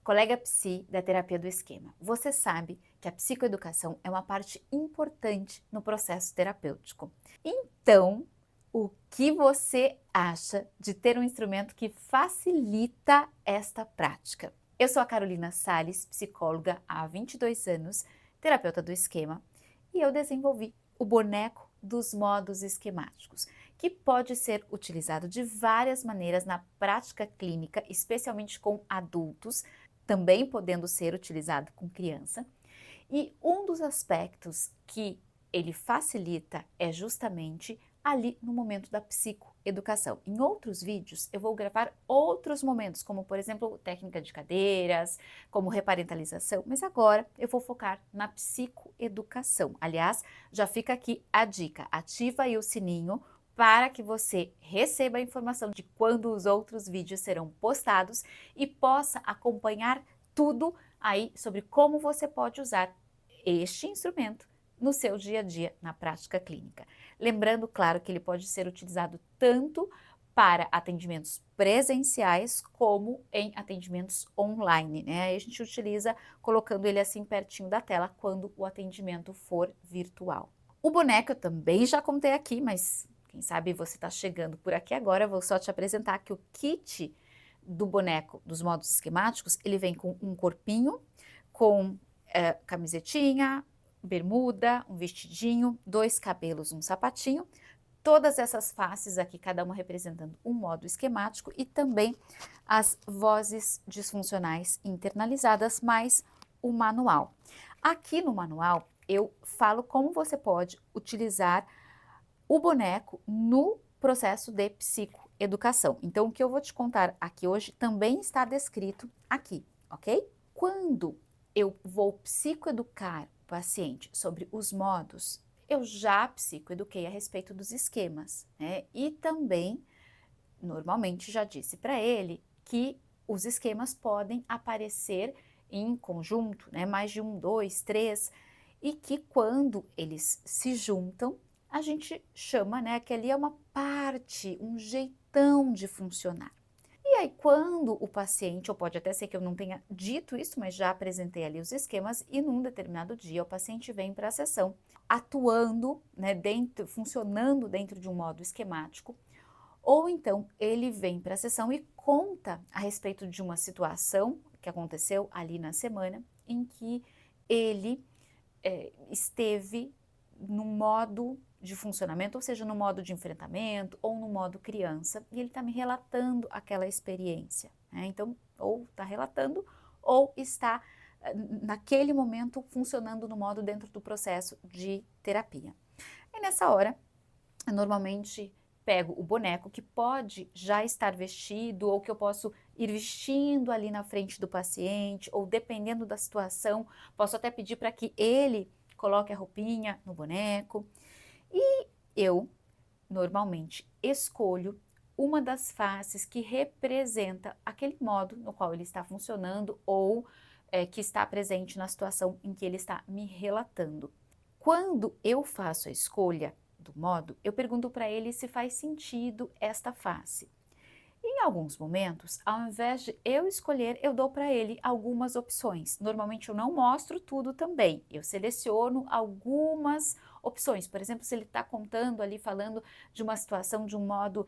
Colega psi da terapia do esquema, você sabe que a psicoeducação é uma parte importante no processo terapêutico. Então, o que você acha de ter um instrumento que facilita esta prática? Eu sou a Carolina Sales, psicóloga há 22 anos, terapeuta do esquema, e eu desenvolvi o boneco dos modos esquemáticos, que pode ser utilizado de várias maneiras na prática clínica, especialmente com adultos, também podendo ser utilizado com criança. E um dos aspectos que ele facilita é justamente ali no momento da psicoeducação. Em outros vídeos eu vou gravar outros momentos, como por exemplo técnica de cadeiras, como reparentalização, mas agora eu vou focar na psicoeducação. Aliás, já fica aqui a dica, ativa aí o sininho para que você receba a informação de quando os outros vídeos serão postados e possa acompanhar tudo aí sobre como você pode usar este instrumento no seu dia a dia, na prática clínica. Lembrando, claro, que ele pode ser utilizado tanto para atendimentos presenciais como em atendimentos online, né? Aí a gente utiliza colocando ele assim pertinho da tela quando o atendimento for virtual. O boneco eu também já contei aqui, mas quem sabe você está chegando por aqui agora, eu vou só te apresentar que o kit do boneco dos modos esquemáticos, ele vem com um corpinho, com camisetinha, bermuda, um vestidinho, 2 cabelos, um sapatinho, todas essas faces aqui, cada uma representando um modo esquemático e também as vozes disfuncionais internalizadas, mais o manual. Aqui no manual eu falo como você pode utilizar o boneco no processo de psicoeducação. Então, o que eu vou te contar aqui hoje também está descrito aqui, ok? Quando eu vou psicoeducar o paciente sobre os modos, eu já psicoeduquei a respeito dos esquemas, né? E também, normalmente, já disse para ele que os esquemas podem aparecer em conjunto, né? Mais de um, dois, três, e que quando eles se juntam, a gente chama, né, que ali é uma parte, um jeitão de funcionar. E aí, quando o paciente, ou pode até ser que eu não tenha dito isso, mas já apresentei ali os esquemas, e num determinado dia o paciente vem para a sessão atuando, né, funcionando dentro de um modo esquemático, ou então ele vem para a sessão e conta a respeito de uma situação que aconteceu ali na semana, em que ele esteve no modo de funcionamento, ou seja, no modo de enfrentamento ou no modo criança, e ele está me relatando aquela experiência, né? Então, ou está relatando ou está naquele momento funcionando no modo dentro do processo de terapia. E nessa hora, eu normalmente pego o boneco que pode já estar vestido ou que eu posso ir vestindo ali na frente do paciente, ou dependendo da situação, posso até pedir para que ele coloque a roupinha no boneco. E eu normalmente escolho uma das faces que representa aquele modo no qual ele está funcionando ou que está presente na situação em que ele está me relatando. Quando eu faço a escolha do modo, eu pergunto para ele se faz sentido esta face. Em alguns momentos, ao invés de eu escolher, eu dou para ele algumas opções. Normalmente eu não mostro tudo também, eu seleciono algumas opções. Por exemplo, se ele está contando ali, falando de uma situação de um modo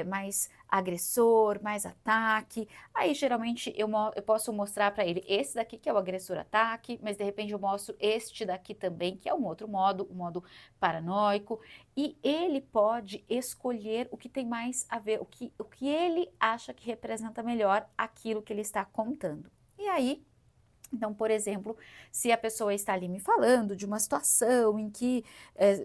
mais agressor, mais ataque, aí geralmente eu posso mostrar para ele esse daqui que é o agressor-ataque, mas de repente eu mostro este daqui também, que é um outro modo, o modo paranoico, e ele pode escolher o que tem mais a ver, o que ele acha que representa melhor aquilo que ele está contando. E aí, então, por exemplo, se a pessoa está ali me falando de uma situação em que,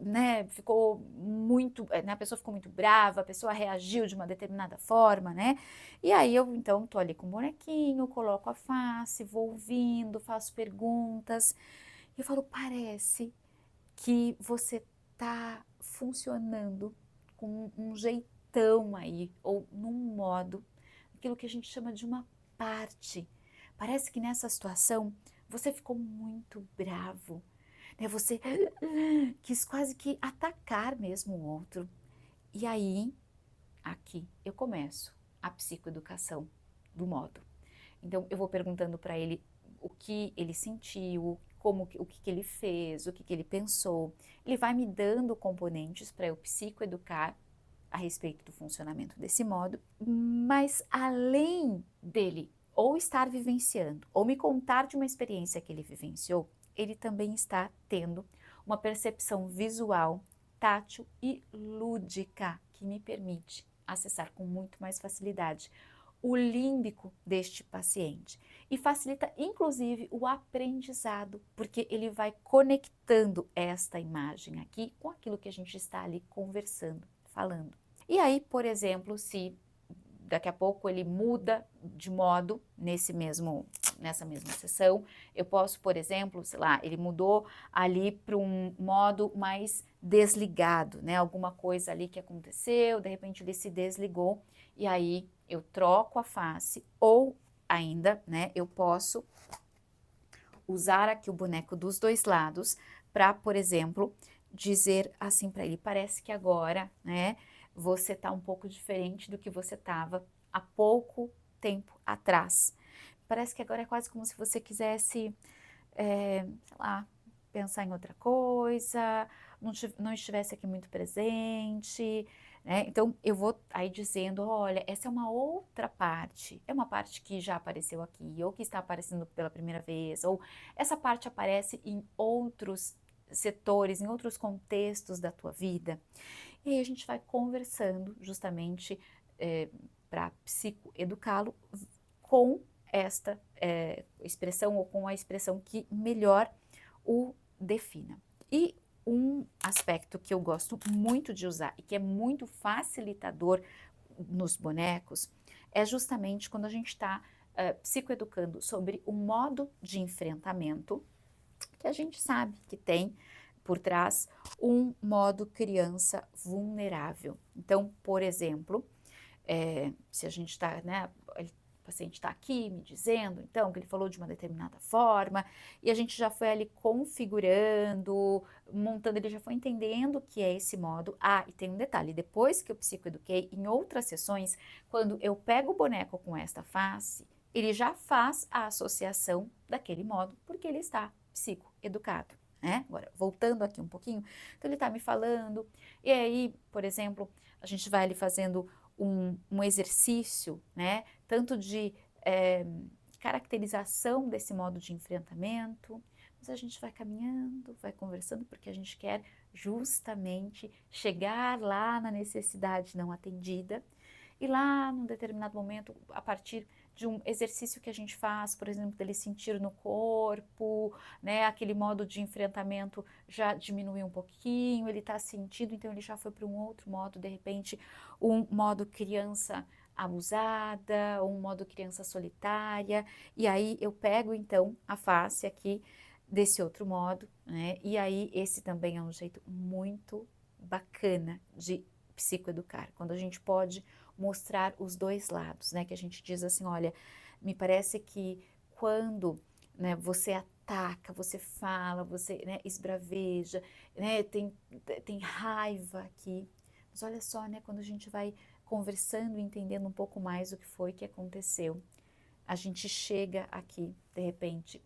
né, ficou muito, né, a pessoa ficou muito brava, a pessoa reagiu de uma determinada forma, né? E aí eu, então, tô ali com o bonequinho, coloco a face, vou ouvindo, faço perguntas, e eu falo, parece que você tá funcionando com um jeitão aí, ou num modo, aquilo que a gente chama de uma parte. Parece que nessa situação você ficou muito bravo, né? Você quis quase que atacar mesmo o outro. E aí, aqui eu começo a psicoeducação do modo. Então, eu vou perguntando para ele o que ele sentiu, o que que ele fez, o que que ele pensou. Ele vai me dando componentes para eu psicoeducar a respeito do funcionamento desse modo, mas além dele ou estar vivenciando, ou me contar de uma experiência que ele vivenciou, ele também está tendo uma percepção visual, tátil e lúdica que me permite acessar com muito mais facilidade o límbico deste paciente e facilita inclusive o aprendizado, porque ele vai conectando esta imagem aqui com aquilo que a gente está ali conversando, falando. E aí, por exemplo, se daqui a pouco ele muda de modo nessa mesma sessão, eu posso, por exemplo, sei lá, ele mudou ali para um modo mais desligado, né? Alguma coisa ali que aconteceu, de repente ele se desligou e aí eu troco a face ou ainda, né, eu posso usar aqui o boneco dos dois lados para, por exemplo, dizer assim para ele, parece que agora, né, você tá um pouco diferente do que você estava há pouco tempo atrás. Parece que agora é quase como se você quisesse, sei lá, pensar em outra coisa, não estivesse aqui muito presente, né? Então, eu vou aí dizendo, olha, essa é uma outra parte, é uma parte que já apareceu aqui, ou que está aparecendo pela primeira vez, ou essa parte aparece em outros setores, em outros contextos da tua vida. E aí a gente vai conversando justamente para psicoeducá-lo com esta expressão ou com a expressão que melhor o defina. E um aspecto que eu gosto muito de usar e que é muito facilitador nos bonecos é justamente quando a gente está psicoeducando sobre o modo de enfrentamento que a gente sabe que tem por trás um modo criança vulnerável. Então, por exemplo, se a gente está, né, o paciente está aqui me dizendo, então, que ele falou de uma determinada forma, e a gente já foi ali configurando, montando, ele já foi entendendo o que é esse modo. Ah, e tem um detalhe, depois que eu psicoeduquei, em outras sessões, quando eu pego o boneco com esta face, ele já faz a associação daquele modo, porque ele está psicoeducado. Né? Agora, voltando aqui um pouquinho, então ele está me falando, e aí, por exemplo, a gente vai ali fazendo um exercício, né? Tanto de caracterização desse modo de enfrentamento, mas a gente vai caminhando, vai conversando, porque a gente quer justamente chegar lá na necessidade não atendida, e lá num determinado momento, a partir de um exercício que a gente faz, por exemplo, dele sentir no corpo, né, aquele modo de enfrentamento já diminuiu um pouquinho, ele está sentindo, então ele já foi para um outro modo, de repente, um modo criança abusada, ou um modo criança solitária, e aí eu pego então a face aqui desse outro modo, né, e aí esse também é um jeito muito bacana de psicoeducar, quando a gente pode mostrar os dois lados, né? Que a gente diz assim, olha, me parece que quando, né, você ataca, você fala, você, né, esbraveja, né, tem raiva aqui, mas olha só, né, quando a gente vai conversando e entendendo um pouco mais o que foi que aconteceu, a gente chega aqui, de repente,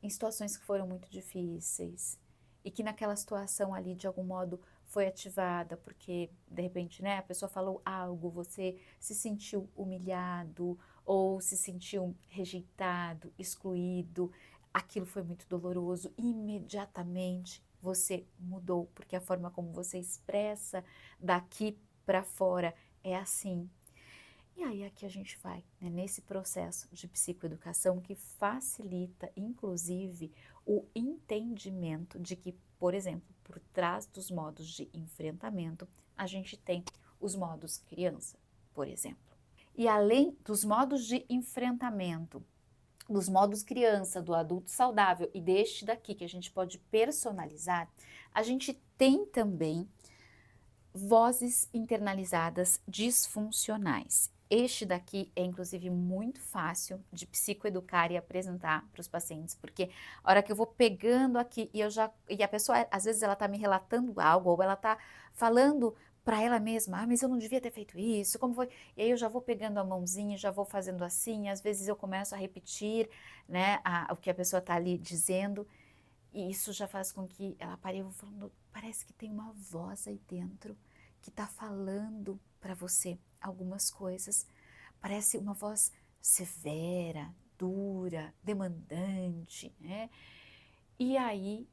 em situações que foram muito difíceis e que naquela situação ali, de algum modo, foi ativada porque, de repente, né, a pessoa falou algo, você se sentiu humilhado ou se sentiu rejeitado, excluído, aquilo foi muito doloroso, imediatamente você mudou, porque a forma como você expressa daqui para fora é assim. E aí aqui a gente vai, né, nesse processo de psicoeducação que facilita, inclusive, o entendimento de que, por exemplo, por trás dos modos de enfrentamento, a gente tem os modos criança, por exemplo. E além dos modos de enfrentamento, dos modos criança, do adulto saudável e deste daqui que a gente pode personalizar, a gente tem também vozes internalizadas disfuncionais. Este daqui é inclusive muito fácil de psicoeducar e apresentar para os pacientes, porque a hora que eu vou pegando aqui e a pessoa às vezes ela está me relatando algo ou ela está falando para ela mesma, mas eu não devia ter feito isso, como foi? E aí eu já vou pegando a mãozinha, já vou fazendo assim, às vezes eu começo a repetir, né, o que a pessoa está ali dizendo, e isso já faz com que ela pare, eu vou falando, parece que tem uma voz aí dentro que está falando para você algumas coisas, parece uma voz severa, dura, demandante, né? E aí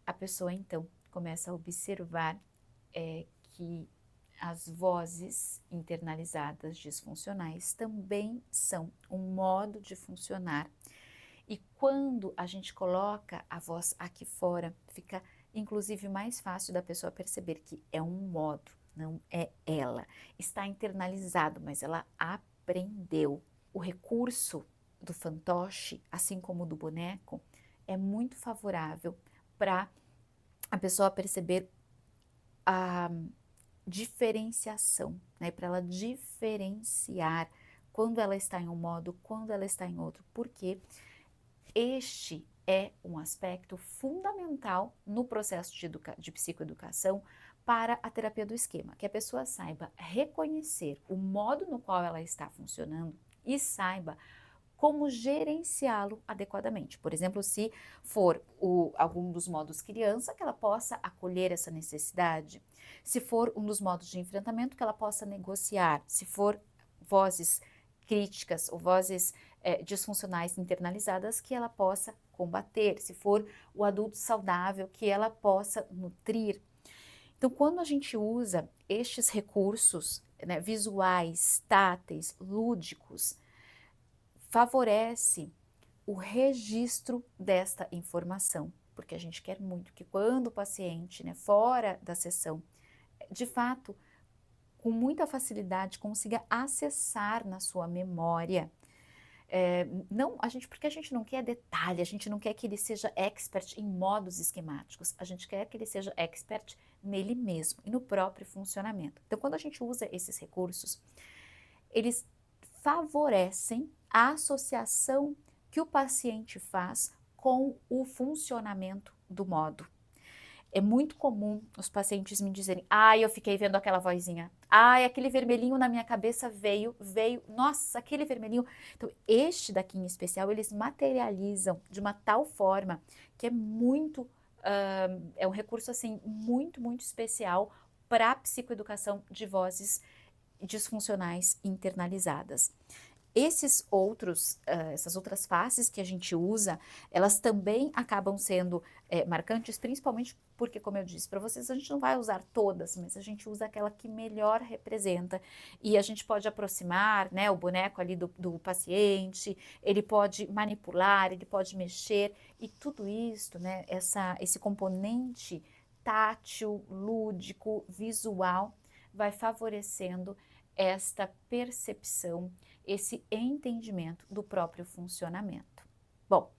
a pessoa então começa a observar que as vozes internalizadas disfuncionais também são um modo de funcionar. E quando a gente coloca a voz aqui fora, fica inclusive mais fácil da pessoa perceber que é um modo, não é ela. Está internalizado, mas ela aprendeu. O recurso do fantoche, assim como do boneco, é muito favorável para a pessoa perceber a diferenciação, né? Para ela diferenciar quando ela está em um modo, quando ela está em outro, porque este é um aspecto fundamental no processo de psicoeducação para a terapia do esquema, que a pessoa saiba reconhecer o modo no qual ela está funcionando e saiba como gerenciá-lo adequadamente. Por exemplo, se for algum dos modos criança, que ela possa acolher essa necessidade. Se for um dos modos de enfrentamento, que ela possa negociar. Se for vozes críticas ou vozes disfuncionais internalizadas, que ela possa combater. Se for o adulto saudável, que ela possa nutrir. Então, quando a gente usa estes recursos, né, visuais, táteis, lúdicos, favorece o registro desta informação, porque a gente quer muito que quando o paciente, né, fora da sessão, de fato, com muita facilidade consiga acessar na sua memória. Não, porque a gente não quer detalhe, a gente não quer que ele seja expert em modos esquemáticos, a gente quer que ele seja expert nele mesmo e no próprio funcionamento. Então, quando a gente usa esses recursos, eles favorecem a associação que o paciente faz com o funcionamento do modo. É muito comum os pacientes me dizerem, eu fiquei vendo aquela vozinha, aquele vermelhinho na minha cabeça veio, nossa, aquele vermelhinho. Então, este daqui em especial, eles materializam de uma tal forma que é muito, é um recurso assim, muito, muito especial para a psicoeducação de vozes disfuncionais internalizadas. Essas outras faces que a gente usa, elas também acabam sendo marcantes, principalmente porque, como eu disse para vocês, a gente não vai usar todas, mas a gente usa aquela que melhor representa e a gente pode aproximar, né, o boneco ali do paciente, ele pode manipular, ele pode mexer e tudo isso, né, esse componente tátil, lúdico, visual, vai favorecendo esta percepção, esse entendimento do próprio funcionamento. Bom,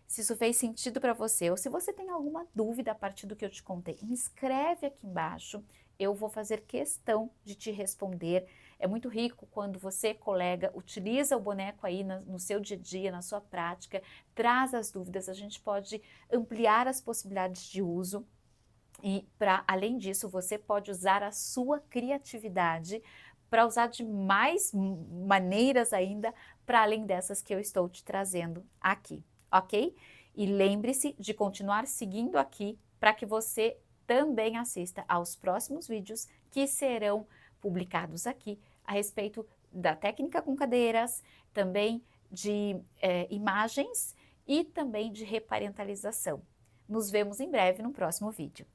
se isso fez sentido para você ou se você tem alguma dúvida a partir do que eu te contei, me escreve aqui embaixo, eu vou fazer questão de te responder. É muito rico quando você, colega, utiliza o boneco aí no seu dia a dia, na sua prática, traz as dúvidas, a gente pode ampliar as possibilidades de uso. E, além disso, você pode usar a sua criatividade para usar de mais maneiras ainda, para além dessas que eu estou te trazendo aqui, ok? E lembre-se de continuar seguindo aqui para que você também assista aos próximos vídeos que serão publicados aqui a respeito da técnica com cadeiras, também de imagens e também de reparentalização. Nos vemos em breve no próximo vídeo.